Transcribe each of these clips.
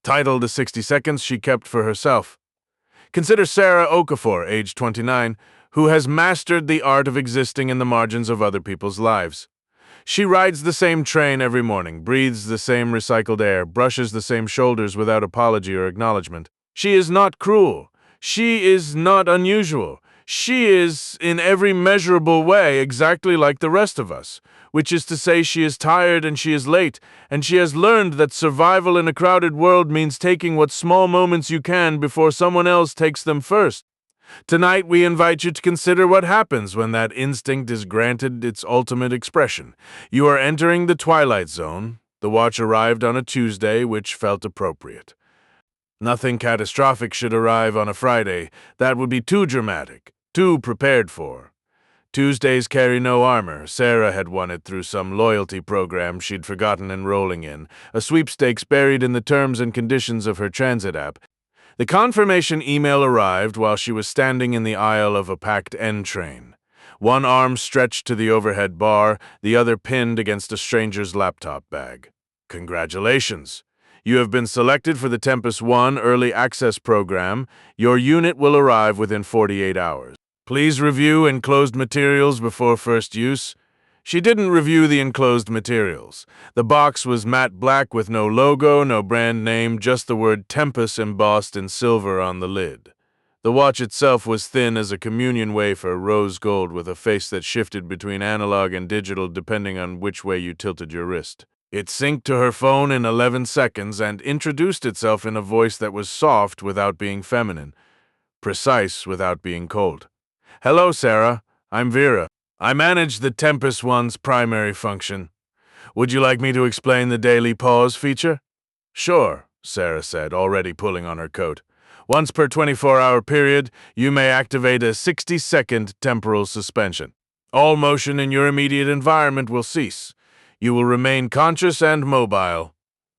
titled the 60 seconds she kept for herself. Consider Sarah Okafor, age 29, who has mastered the art of existing in the margins of other people's lives. She rides the same train every morning, breathes the same recycled air, brushes the same shoulders without apology or acknowledgement. She is not cruel. She is not unusual. She is, in every measurable way, exactly like the rest of us, which is to say she is tired and she is late, and she has learned that survival in a crowded world means taking what small moments you can before someone else takes them first. Tonight, we invite you to consider what happens when that instinct is granted its ultimate expression. You are entering the twilight zone. The watch arrived on a Tuesday, which felt appropriate. Nothing catastrophic should arrive on a Friday. That would be too dramatic, too prepared for. Tuesdays carry no armor. Sarah had won it through some loyalty program she'd forgotten enrolling in, a sweepstakes buried in the terms and conditions of her transit app. The confirmation email arrived while she was standing in the aisle of a packed N train. One arm stretched to the overhead bar, the other pinned against a stranger's laptop bag. Congratulations! You have been selected for the Tempus One Early Access Program. Your unit will arrive within 48 hours. Please review enclosed materials before first use. She didn't review the enclosed materials. The box was matte black with no logo, no brand name, just the word Tempus embossed in silver on the lid. The watch itself was thin as a communion wafer, rose gold with a face that shifted between analog and digital depending on which way you tilted your wrist. It synced to her phone in 11 seconds and introduced itself in a voice that was soft without being feminine, precise without being cold. Hello, Sarah. I'm Vera. I manage the Tempus One's primary function. Would you like me to explain the daily pause feature? Sure, Sarah said, already pulling on her coat. Once per 24-hour period, you may activate a 60-second temporal suspension. All motion in your immediate environment will cease. You will remain conscious and mobile.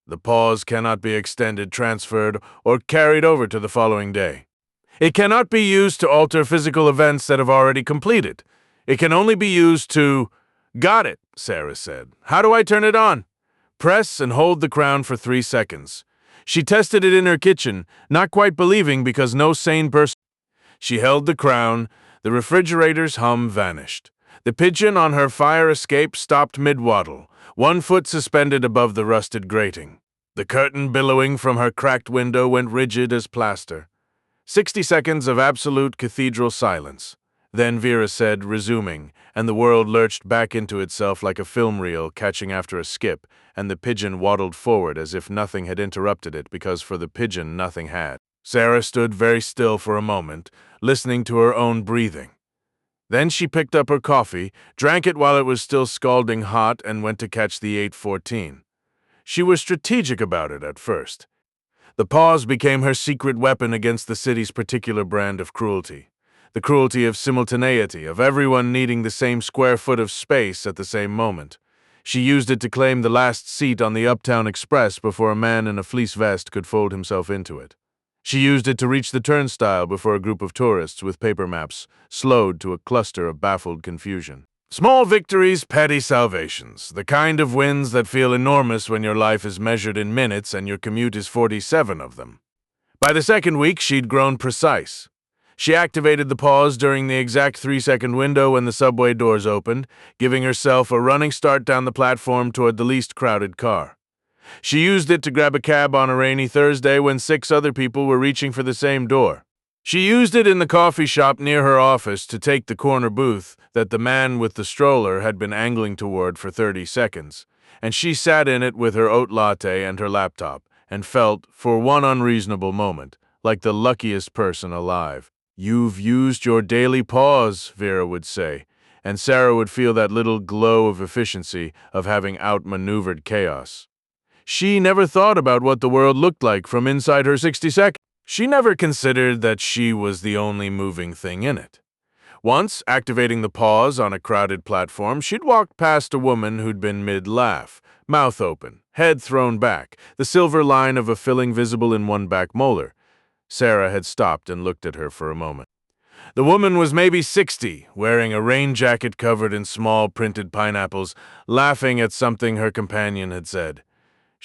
The pause cannot be extended, transferred, or carried over to the following day. It cannot be used to alter physical events that have already completed. It can only be used to... Got it, Sarah said. How do I turn it on? Press and hold the crown for 3 seconds. She tested it in her kitchen, not quite believing because no sane person... She held the crown. The refrigerator's hum vanished. The pigeon on her fire escape stopped mid-waddle, 1 foot suspended above the rusted grating. The curtain billowing from her cracked window went rigid as plaster. 60 seconds of absolute cathedral silence. Then Vera said, resuming, and the world lurched back into itself like a film reel catching after a skip, and the pigeon waddled forward as if nothing had interrupted it because for the pigeon nothing had. Sarah stood very still for a moment, listening to her own breathing. Then she picked up her coffee, drank it while it was still scalding hot, and went to catch the 8:14. She was strategic about it at first. The pause became her secret weapon against the city's particular brand of cruelty. The cruelty of simultaneity, of everyone needing the same square foot of space at the same moment. She used it to claim the last seat on the Uptown Express before a man in a fleece vest could fold himself into it. She used it to reach the turnstile before a group of tourists with paper maps slowed to a cluster of baffled confusion. Small victories, petty salvations, the kind of wins that feel enormous when your life is measured in minutes and your commute is 47 of them. By the second week, she'd grown precise. She activated the pause during the exact 3-second window when the subway doors opened, giving herself a running start down the platform toward the least crowded car. She used it to grab a cab on a rainy Thursday when 6 other people were reaching for the same door. She used it in the coffee shop near her office to take the corner booth that the man with the stroller had been angling toward for 30 seconds, and she sat in it with her oat latte and her laptop, and felt, for one unreasonable moment, like the luckiest person alive. You've used your daily pause, Vera would say, and Sarah would feel that little glow of efficiency of having outmaneuvered chaos. She never thought about what the world looked like from inside her 60 seconds. She never considered that she was the only moving thing in it. Once, activating the pause on a crowded platform, she'd walked past a woman who'd been mid-laugh, mouth open, head thrown back, the silver line of a filling visible in one back molar. Sarah had stopped and looked at her for a moment. The woman was maybe 60, wearing a rain jacket covered in small printed pineapples, laughing at something her companion had said.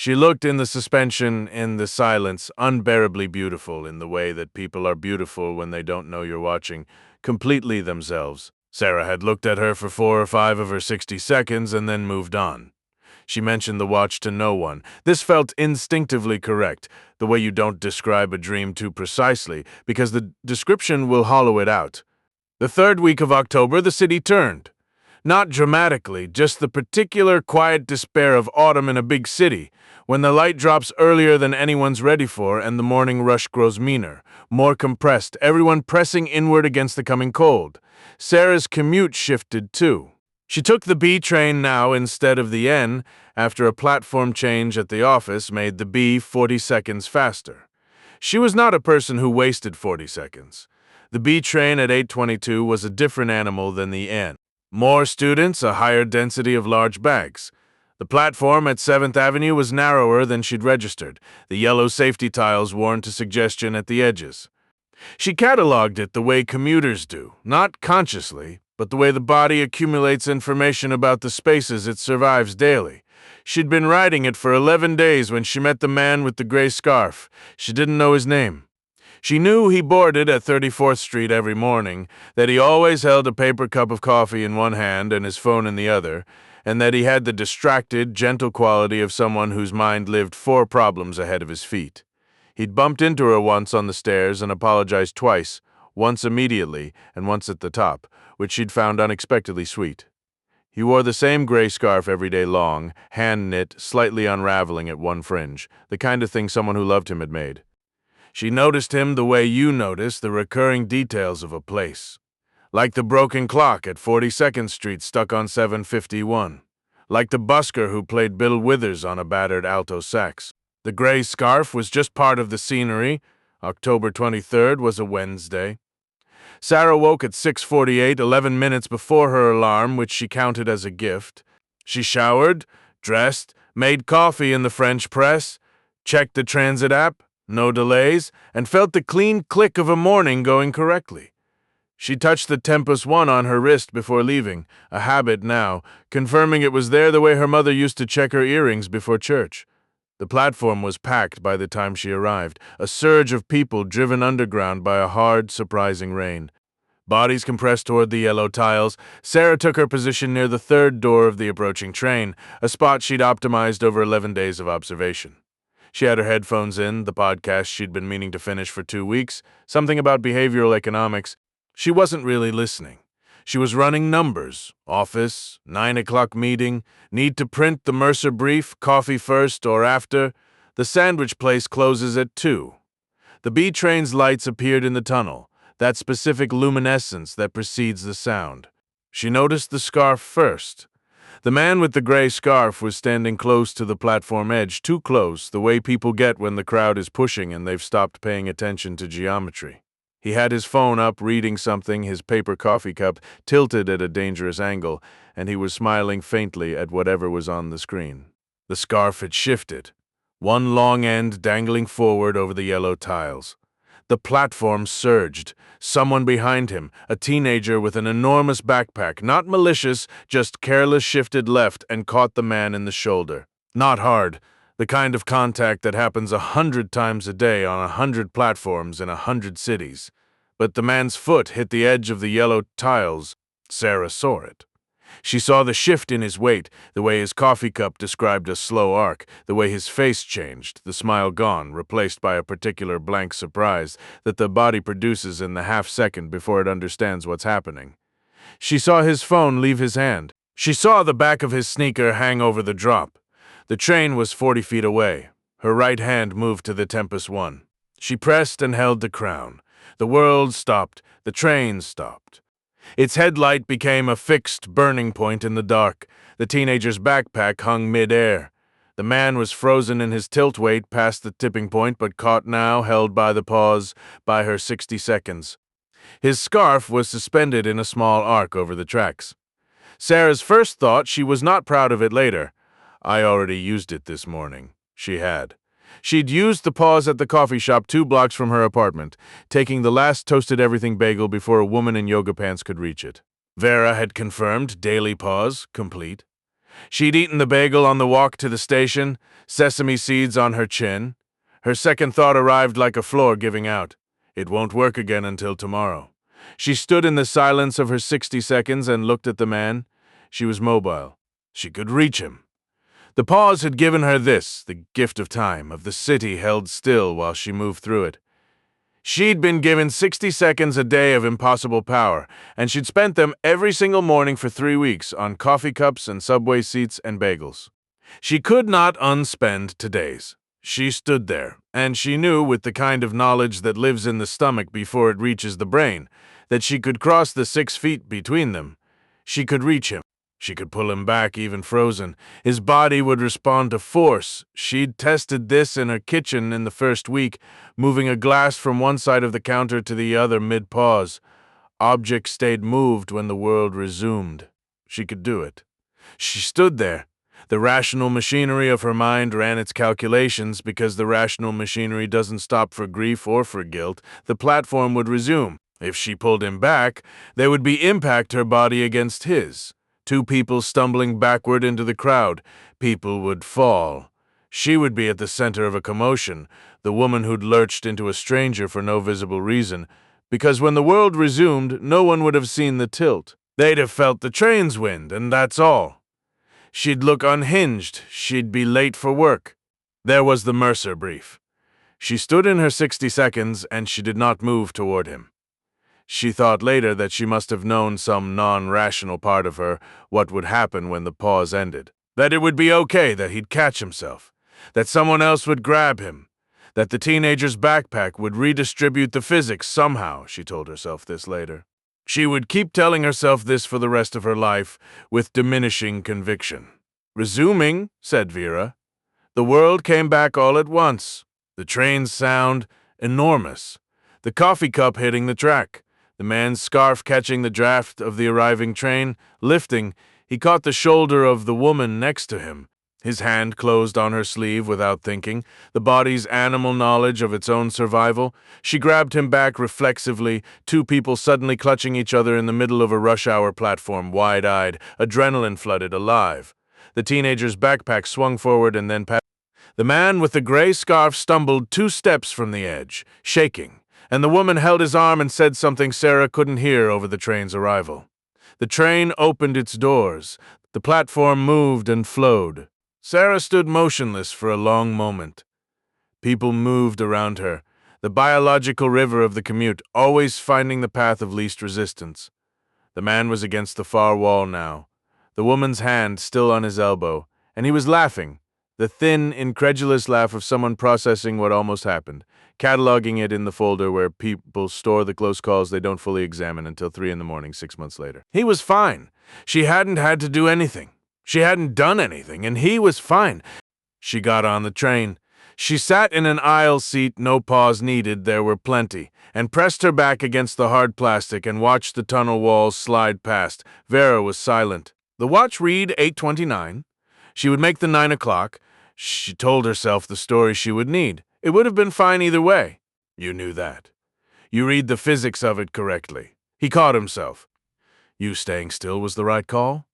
She looked in the suspension, in the silence, unbearably beautiful in the way that people are beautiful when they don't know you're watching, completely themselves. Sarah had looked at her for 4 or 5 of her 60 seconds and then moved on. She mentioned the watch to no one. This felt instinctively correct, the way you don't describe a dream too precisely, because the description will hollow it out. The third week of October, the city turned. Not dramatically, just the particular quiet despair of autumn in a big city, when the light drops earlier than anyone's ready for and the morning rush grows meaner, more compressed, everyone pressing inward against the coming cold. Sarah's commute shifted too. She took the B train now instead of the N, after a platform change at the office made the B 40 seconds faster. She was not a person who wasted 40 seconds. The B train at 8:22 was a different animal than the N. More students, a higher density of large bags. The platform at 7th Avenue was narrower than she'd registered, the yellow safety tiles worn to suggestion at the edges. She cataloged it the way commuters do, not consciously, but the way the body accumulates information about the spaces it survives daily. She'd been riding it for 11 days when she met the man with the gray scarf. She didn't know his name. She knew he boarded at 34th Street every morning, that he always held a paper cup of coffee in one hand and his phone in the other, and that he had the distracted, gentle quality of someone whose mind lived 4 problems ahead of his feet. He'd bumped into her once on the stairs and apologized twice, once immediately and once at the top, which she'd found unexpectedly sweet. He wore the same gray scarf every day long, hand-knit, slightly unraveling at one fringe, the kind of thing someone who loved him had made. She noticed him the way you notice the recurring details of a place. Like the broken clock at 42nd Street stuck on 751. Like the busker who played Bill Withers on a battered alto sax. The gray scarf was just part of the scenery. October 23rd was a Wednesday. Sarah woke at 6:48, 11 minutes before her alarm, which she counted as a gift. She showered, dressed, made coffee in the French press, checked the transit app, no delays, and felt the clean click of a morning going correctly. She touched the Tempus One on her wrist before leaving, a habit now, confirming it was there the way her mother used to check her earrings before church. The platform was packed by the time she arrived, a surge of people driven underground by a hard, surprising rain. Bodies compressed toward the yellow tiles, Sarah took her position near the third door of the approaching train, a spot she'd optimized over 11 days of observation. She had her headphones in, the podcast she'd been meaning to finish for 2 weeks, something about behavioral economics. She wasn't really listening. She was running numbers, office, 9 o'clock meeting, need to print the Mercer brief, coffee first or after. The sandwich place closes at 2. The B train's lights appeared in the tunnel, that specific luminescence that precedes the sound. She noticed the scarf first. The man with the gray scarf was standing close to the platform edge, too close, the way people get when the crowd is pushing and they've stopped paying attention to geometry. He had his phone up, reading something, his paper coffee cup tilted at a dangerous angle, and he was smiling faintly at whatever was on the screen. The scarf had shifted, one long end dangling forward over the yellow tiles. The platform surged. Someone behind him, a teenager with an enormous backpack, not malicious, just careless, shifted left and caught the man in the shoulder. Not hard, the kind of contact that happens 100 times a day on 100 platforms in 100 cities. But the man's foot hit the edge of the yellow tiles. Sarah saw it. She saw the shift in his weight, the way his coffee cup described a slow arc, the way his face changed, the smile gone, replaced by a particular blank surprise that the body produces in the half-second before it understands what's happening. She saw his phone leave his hand. She saw the back of his sneaker hang over the drop. The train was 40 feet away. Her right hand moved to the Tempus One. She pressed and held the crown. The world stopped. The train stopped. Its headlight became a fixed burning point in the dark. The teenager's backpack hung mid-air. The man was frozen in his tilt weight past the tipping point, but caught now, held by the pause, by her 60 seconds. His scarf was suspended in a small arc over the tracks. Sarah's first thought, she was not proud of it later. I already used it this morning. She had. She'd used the pause at the coffee shop 2 blocks from her apartment, taking the last toasted everything bagel before a woman in yoga pants could reach it. Vera had confirmed daily pause complete. She'd eaten the bagel on the walk to the station, sesame seeds on her chin. Her second thought arrived like a floor giving out. It won't work again until tomorrow. She stood in the silence of her 60 seconds and looked at the man. She was mobile. She could reach him. The pause had given her this, the gift of time, of the city held still while she moved through it. She'd been given 60 seconds a day of impossible power, and she'd spent them every single morning for 3 weeks on coffee cups and subway seats and bagels. She could not unspend today's. She stood there, and she knew, with the kind of knowledge that lives in the stomach before it reaches the brain, that she could cross the 6 feet between them. She could reach him. She could pull him back, even frozen. His body would respond to force. She'd tested this in her kitchen in the first week, moving a glass from one side of the counter to the other mid-pause. Objects stayed moved when the world resumed. She could do it. She stood there. The rational machinery of her mind ran its calculations. Because the rational machinery doesn't stop for grief or for guilt, the platform would resume. If she pulled him back, there would be impact her body against his. 2 people stumbling backward into the crowd. People would fall. She would be at the center of a commotion, the woman who'd lurched into a stranger for no visible reason, because when the world resumed, no one would have seen the tilt. They'd have felt the train's wind, and that's all. She'd look unhinged. She'd be late for work. There was the Mercer brief. She stood in her 60 seconds, and she did not move toward him. She thought later that she must have known, some non-rational part of her, what would happen when the pause ended. That it would be okay, that he'd catch himself, that someone else would grab him, that the teenager's backpack would redistribute the physics somehow. She told herself this later. She would keep telling herself this for the rest of her life, with diminishing conviction. Resuming, said Vera. The world came back all at once. The train's sound, enormous. The coffee cup hitting the track. The man's scarf catching the draft of the arriving train. Lifting, he caught the shoulder of the woman next to him. His hand closed on her sleeve without thinking, the body's animal knowledge of its own survival. She grabbed him back reflexively, 2 people suddenly clutching each other in the middle of a rush-hour platform, wide-eyed, adrenaline-flooded, alive. The teenager's backpack swung forward and then passed. The man with the gray scarf stumbled 2 steps from the edge, shaking, and the woman held his arm and said something Sarah couldn't hear over the train's arrival. The train opened its doors. The platform moved and flowed. Sarah stood motionless for a long moment. People moved around her, the biological river of the commute, always finding the path of least resistance. The man was against the far wall now, the woman's hand still on his elbow, and he was laughing, the thin, incredulous laugh of someone processing what almost happened, cataloging it in the folder where people store the close calls they don't fully examine until 3 in the morning 6 months later. He was fine. She hadn't had to do anything. She hadn't done anything, and he was fine. She got on the train. She sat in an aisle seat, no pause needed, there were plenty, and pressed her back against the hard plastic and watched the tunnel walls slide past. Vera was silent. The watch read 8:29. She would make the 9 o'clock. She told herself the story she would need. It would have been fine either way. You knew that. You read the physics of it correctly. He caught himself. You staying still was the right call?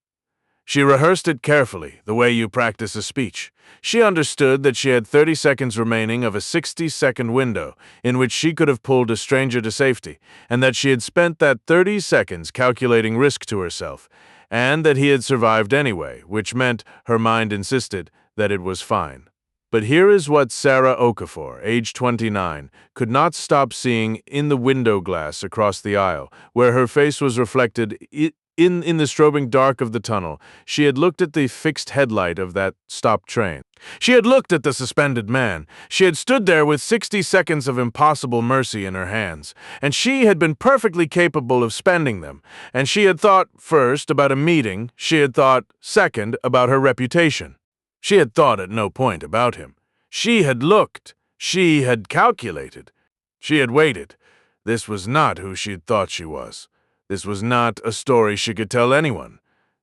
She rehearsed it carefully, the way you practice a speech. She understood that she had 30 seconds remaining of a 60-second window in which she could have pulled a stranger to safety, and that she had spent that 30 seconds calculating risk to herself, and that he had survived anyway, which meant, her mind insisted, that it was fine. But here is what Sarah Okafor, age 29, could not stop seeing in the window glass across the aisle, where her face was reflected in the strobing dark of the tunnel. She had looked at the fixed headlight of that stopped train. She had looked at the suspended man. She had stood there with 60 seconds of impossible mercy in her hands, and she had been perfectly capable of spending them. And she had thought, first, about a meeting. She had thought, second, about her reputation. She had thought at no point about him. She had looked. She had calculated. She had waited. This was not who she had thought she was. This was not a story she could tell anyone,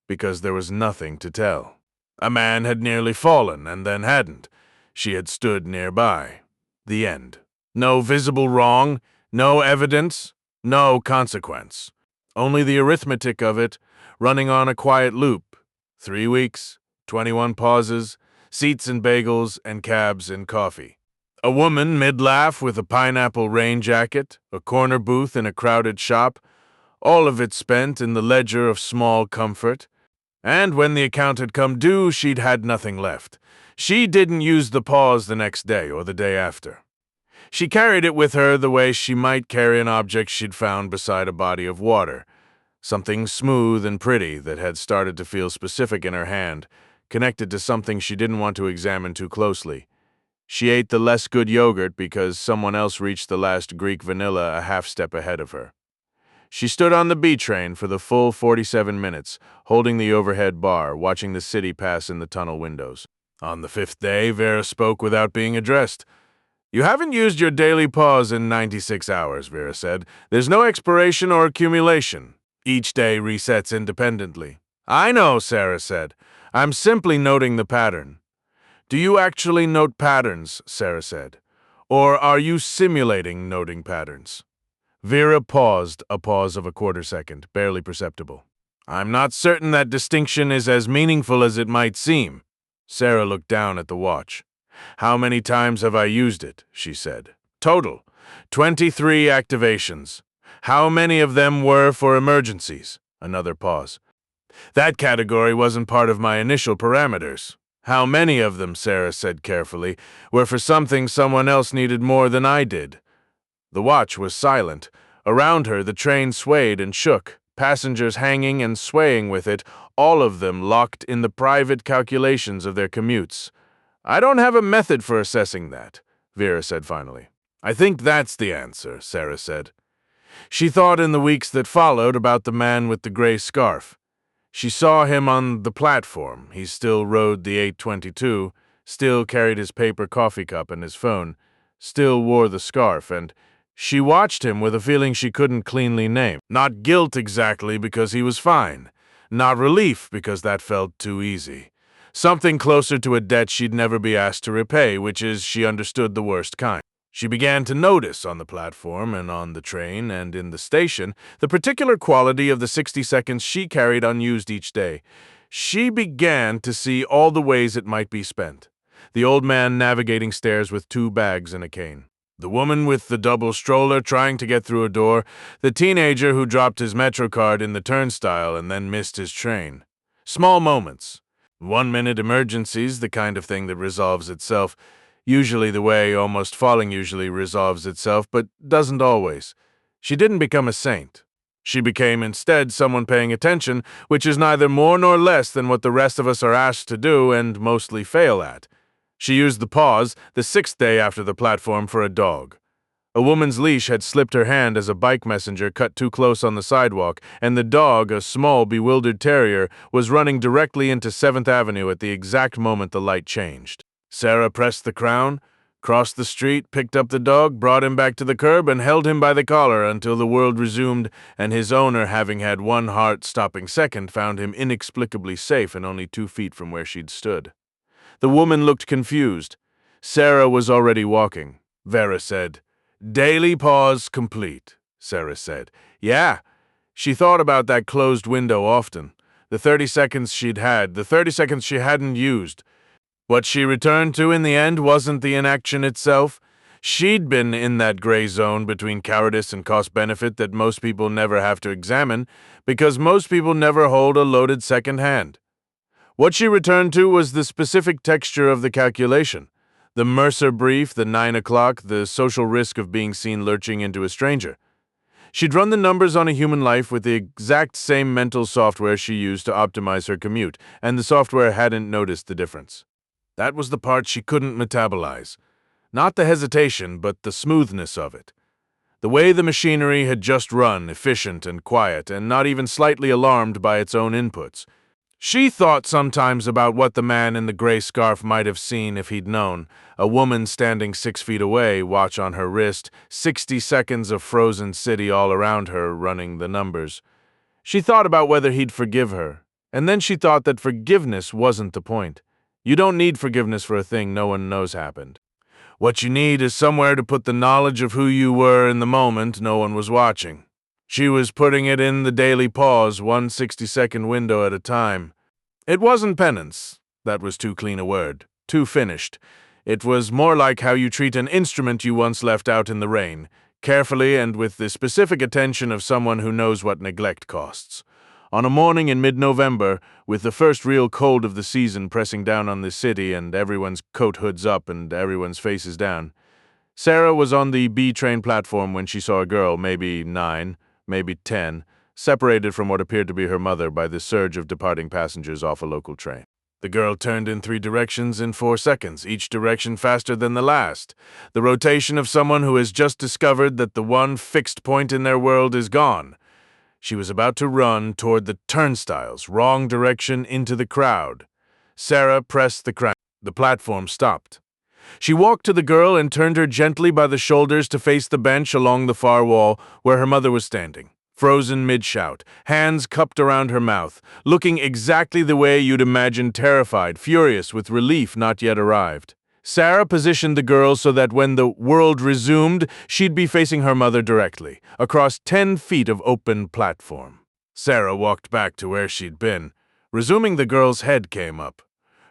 because there was nothing to tell. A man had nearly fallen and then hadn't. She had stood nearby. The end. No visible wrong, no evidence, no consequence. Only the arithmetic of it, running on a quiet loop. 3 weeks, 21 pauses, seats and bagels, and cabs and coffee. A woman mid-laugh with a pineapple rain jacket, a corner booth in a crowded shop, all of it spent in the ledger of small comfort. And when the account had come due, she'd had nothing left. She didn't use the pause the next day or the day after. She carried it with her the way she might carry an object she'd found beside a body of water, something smooth and pretty that had started to feel specific in her hand, connected to something she didn't want to examine too closely. She ate the less good yogurt because someone else reached the last Greek vanilla a half step ahead of her. She stood on the B train for the full 47 minutes, holding the overhead bar, watching the city pass in the tunnel windows. On the fifth day, Vera spoke without being addressed. "You haven't used your daily pause in 96 hours, Vera said. There's no expiration or accumulation. Each day resets independently." "I know," Sarah said. "I'm simply noting the pattern." "Do you actually note patterns?" Sarah said. "Or are you simulating noting patterns?" Vera paused, a pause of a quarter second, barely perceptible. "I'm not certain that distinction is as meaningful as it might seem." Sarah looked down at the watch. "How many times have I used it?" she said. "Total. 23 activations. How many of them were for emergencies?" Another pause. "That category wasn't part of my initial parameters." "How many of them," Sarah said carefully, "were for something someone else needed more than I did?" The watch was silent. Around her, the train swayed and shook, passengers hanging and swaying with it, all of them locked in the private calculations of their commutes. "I don't have a method for assessing that," Vera said finally. "I think that's the answer," Sarah said. She thought in the weeks that followed about the man with the gray scarf. She saw him on the platform. He still rode the 822, still carried his paper coffee cup and his phone, still wore the scarf, and she watched him with a feeling she couldn't cleanly name. Not guilt exactly, because he was fine. Not relief, because that felt too easy. Something closer to a debt she'd never be asked to repay, which is, she understood, the worst kind. She began to notice on the platform and on the train and in the station the particular quality of the 60 seconds she carried unused each day. She began to see all the ways it might be spent. The old man navigating stairs with 2 bags and a cane. The woman with the double stroller trying to get through a door. The teenager who dropped his Metro card in the turnstile and then missed his train. Small moments. 1-minute emergencies, the kind of thing that resolves itself. Usually the way almost falling usually resolves itself, but doesn't always. She didn't become a saint. She became instead someone paying attention, which is neither more nor less than what the rest of us are asked to do and mostly fail at. She used the pause, the 6th day after the platform, for a dog. A woman's leash had slipped her hand as a bike messenger cut too close on the sidewalk, and the dog, a small, bewildered terrier, was running directly into 7th Avenue at the exact moment the light changed. Sarah pressed the crown, crossed the street, picked up the dog, brought him back to the curb, and held him by the collar until the world resumed, and his owner, having had one heart-stopping second, found him inexplicably safe and only 2 feet from where she'd stood. The woman looked confused. Sarah was already walking. Vera said, "Daily pause complete," Sarah said. "Yeah." She thought about that closed window often. The 30 seconds she'd had, the 30 seconds she hadn't used. What she returned to in the end wasn't the inaction itself. She'd been in that gray zone between cowardice and cost-benefit that most people never have to examine, because most people never hold a loaded second hand. What she returned to was the specific texture of the calculation. The Mercer brief, the 9 o'clock, the social risk of being seen lurching into a stranger. She'd run the numbers on a human life with the exact same mental software she used to optimize her commute, and the software hadn't noticed the difference. That was the part she couldn't metabolize. Not the hesitation, but the smoothness of it. The way the machinery had just run, efficient and quiet, and not even slightly alarmed by its own inputs. She thought sometimes about what the man in the gray scarf might have seen if he'd known. A woman standing 6 feet away, watch on her wrist, 60 seconds of frozen city all around her, running the numbers. She thought about whether he'd forgive her, and then she thought that forgiveness wasn't the point. You don't need forgiveness for a thing no one knows happened. What you need is somewhere to put the knowledge of who you were in the moment no one was watching. She was putting it in the daily pause, one 60-second window at a time. It wasn't penance. That was too clean a word, too finished. It was more like how you treat an instrument you once left out in the rain, carefully and with the specific attention of someone who knows what neglect costs. On a morning in mid-November, with the first real cold of the season pressing down on the city and everyone's coat hoods up and everyone's faces down, Sarah was on the B train platform when she saw a girl, maybe 9, maybe 10, separated from what appeared to be her mother by the surge of departing passengers off a local train. The girl turned in 3 directions in 4 seconds, each direction faster than the last. The rotation of someone who has just discovered that the one fixed point in their world is gone. She was about to run toward the turnstiles, wrong direction into the crowd. Sarah pressed the crank. The platform stopped. She walked to the girl and turned her gently by the shoulders to face the bench along the far wall where her mother was standing, frozen mid-shout, hands cupped around her mouth, looking exactly the way you'd imagine, terrified, furious, with relief not yet arrived. Sarah positioned the girl so that when the world resumed, she'd be facing her mother directly, across 10 feet of open platform. Sarah walked back to where she'd been. Resuming, the girl's head came up.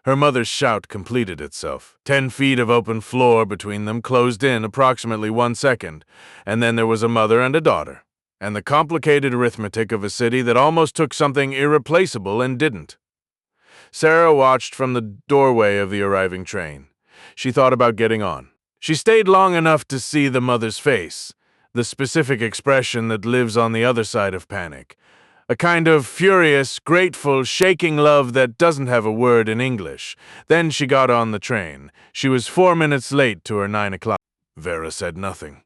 Her mother's shout completed itself. 10 feet of open floor between them closed in approximately 1 second, and then there was a mother and a daughter, and the complicated arithmetic of a city that almost took something irreplaceable and didn't. Sarah watched from the doorway of the arriving train. She thought about getting on. She stayed long enough to see the mother's face, the specific expression that lives on the other side of panic. A kind of furious, grateful, shaking love that doesn't have a word in English. Then she got on the train. She was 4 minutes late to her 9 o'clock. Vera said nothing.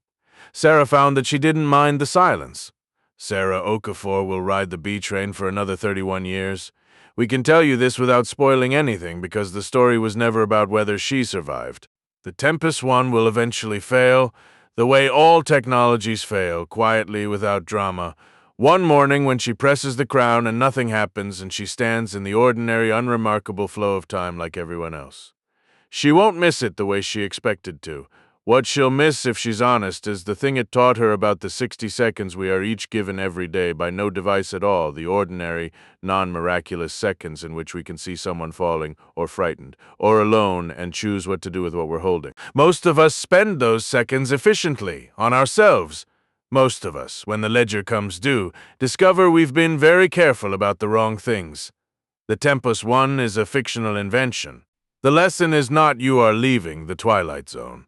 Sarah found that she didn't mind the silence. Sarah Okafor will ride the B train for another 31 years. We can tell you this without spoiling anything because the story was never about whether she survived. The Tempus One will eventually fail, the way all technologies fail, quietly, without drama. One morning when she presses the crown and nothing happens and she stands in the ordinary, unremarkable flow of time like everyone else. She won't miss it the way she expected to. What she'll miss, if she's honest, is the thing it taught her about the 60 seconds we are each given every day by no device at all, the ordinary, non-miraculous seconds in which we can see someone falling, or frightened, or alone, and choose what to do with what we're holding. Most of us spend those seconds efficiently, on ourselves. Most of us, when the ledger comes due, discover we've been very careful about the wrong things. The Tempus One is a fictional invention. The lesson is not you are leaving the Twilight Zone.